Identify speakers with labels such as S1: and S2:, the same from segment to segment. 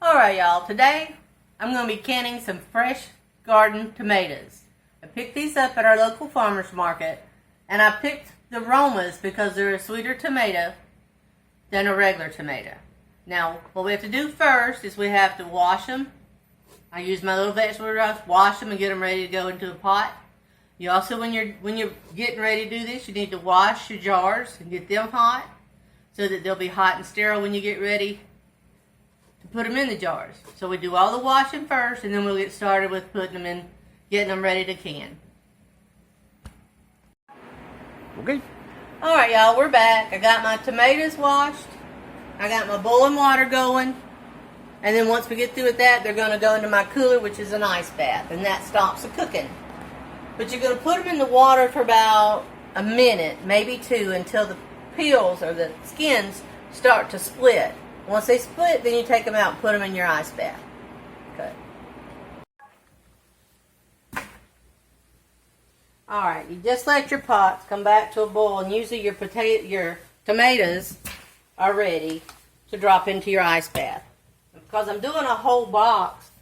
S1: Alright y'all, today I'm going to be canning some fresh garden tomatoes. I picked these up at our local farmer's market, and I picked the Romas because they're a sweeter tomato than a regular tomato. Now, what we have to do first is we have to wash them. I use my little vegetable brush, wash them and get them ready to go into a pot. You also, when you're getting ready to do this, you need to wash your jars and get them hot so that they'll be hot and sterile when you get ready to put them in the jars. So we do all the washing first, and then we'll get started with putting them in, getting them ready to can.
S2: Okay.
S1: Alright y'all, we're back. I got my tomatoes washed. I got my boiling water going. And then once we get through with that, they're going to go into my cooler, which is an ice bath. And that stops the cooking. But you're going to put them in the water for about a minute, maybe two, until the peels or the skins start to split. Once they split, then you take them out and put them in your ice bath. Okay. Alright, you just let your pots come back to a boil, and usually your tomatoes are ready to drop into your ice bath. Because I'm doing a whole box,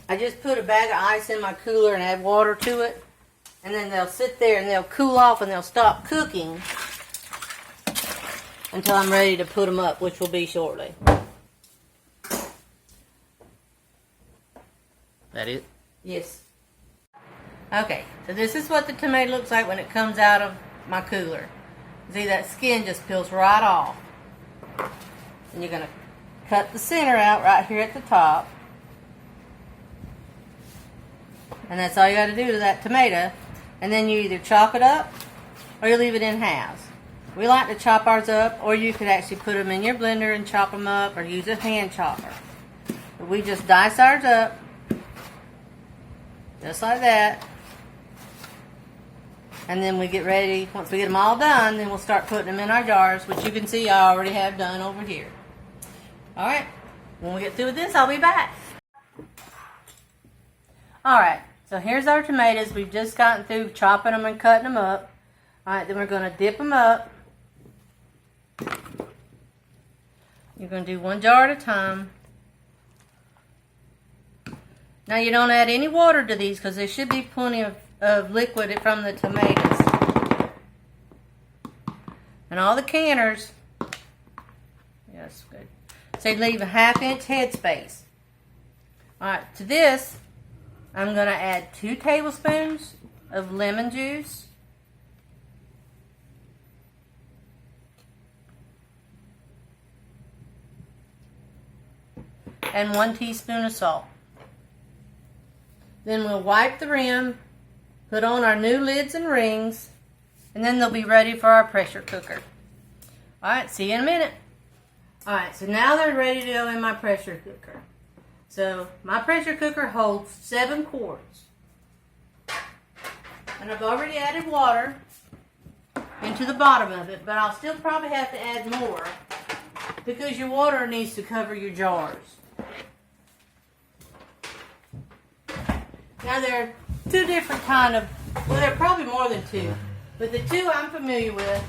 S1: I just put a bag of ice in my cooler and add water to it. And then they'll sit there and they'll cool off and they'll stop cooking until I'm ready to put them up, which will be shortly.
S2: That it?
S1: Yes. Okay, so this is what the tomato looks like when it comes out of my cooler. See, that skin just peels right off. And you're going to cut the center out right here at the top. And that's all you got to do to that tomato. And then you either chop it up or you leave it in halves. We like to chop ours up, or you could actually put them in your blender and chop them up, or use a hand chopper. But we just dice ours up, just like that. And then we get ready, once we get them all done, then we'll start putting them in our jars, which you can see I already have done over here. Alright, when we get through with this, I'll be back. Alright, so here's our tomatoes. We've just gotten through chopping them and cutting them up. Alright, then we're going to dip them up. You're going to do one jar at a time. Now you don't add any water to these because there should be plenty of liquid from the tomatoes. And all the canners, yes, good. So leave a 1/2 inch headspace. Alright, to this, I'm going to add 2 tablespoons of lemon juice. And 1 teaspoon of salt. Then we'll wipe the rim, put on our new lids and rings, and then they'll be ready for our pressure cooker. Alright, see you in a minute. Alright, so now they're ready to go in my pressure cooker. So my pressure cooker holds 7 quarts. And I've already added water into the bottom of it, but I'll still probably have to add more because your water needs to cover your jars. Now there are 2 different kind of, well, there are probably more than 2, but the 2 I'm familiar with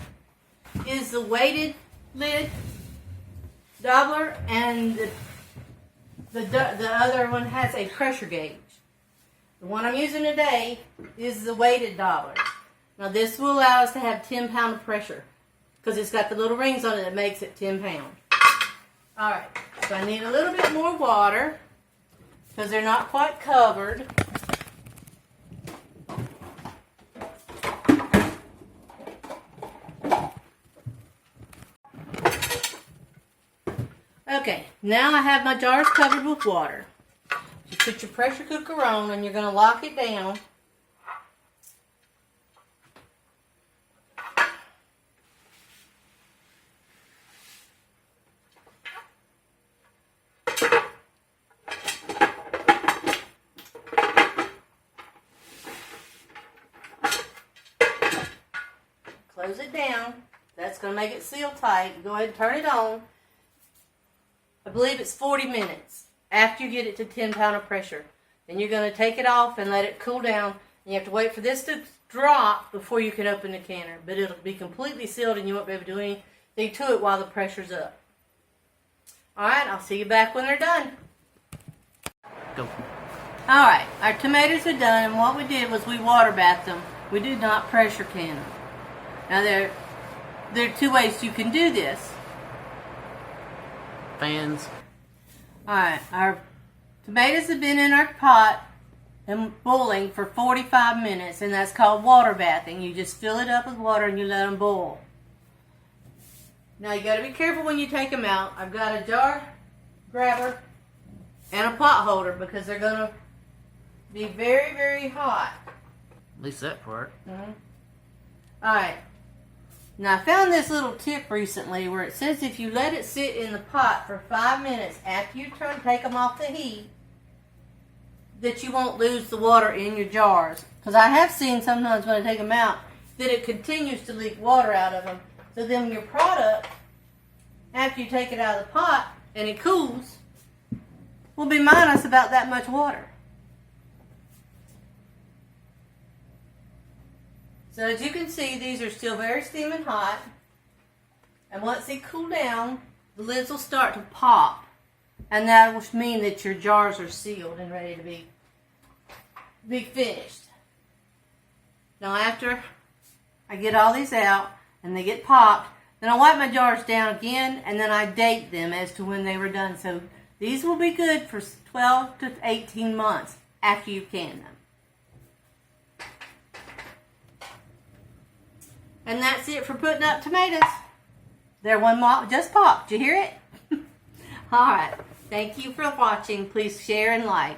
S1: is the weighted lid doubler, and the other one has a pressure gauge. The one I'm using today is the weighted doubler. Now this will allow us to have 10 pound of pressure because it's got the little rings on it that makes it 10 pound. Alright, so I need a little bit more water because they're not quite covered. Okay, now I have my jars covered with water. You put your pressure cooker on and you're going to lock it down. Close it down. That's going to make it seal tight. Go ahead and turn it on. I believe it's 40 minutes after you get it to 10 pound of pressure. Then you're going to take it off and let it cool down. You have to wait for this to drop before you can open the canner. But it'll be completely sealed and you won't be able to do anything to it while the pressure's up. Alright, I'll see you back when they're done. Alright, our tomatoes are done, and what we did was we water bathed them. We did not pressure can them. Now there are two ways you can do this.
S2: Fans.
S1: Alright, our tomatoes have been in our pot and boiling for 45 minutes, and that's called water bathing. You just fill it up with water and you let them boil. Now you gotta be careful when you take them out. I've got a jar grabber and a pot holder because they're gonna be very, very hot.
S2: At least that part.
S1: Alright. Now I found this little tip recently where it says if you let it sit in the pot for 5 minutes after you take them off the heat, that you won't lose the water in your jars. Because I have seen sometimes when I take them out that it continues to leak water out of them. So then your product, after you take it out of the pot and it cools, will be minus about that much water. So as you can see, these are still very steaming hot. And once they cool down, the lids will start to pop. And that will mean that your jars are sealed and ready to be finished. Now after I get all these out and they get popped, then I wipe my jars down again and then I date them as to when they were done. So these will be good for 12 to 18 months after you can them. And that's it for putting up tomatoes. There one just popped. Did you hear it? Alright. Thank you for watching. Please share and like.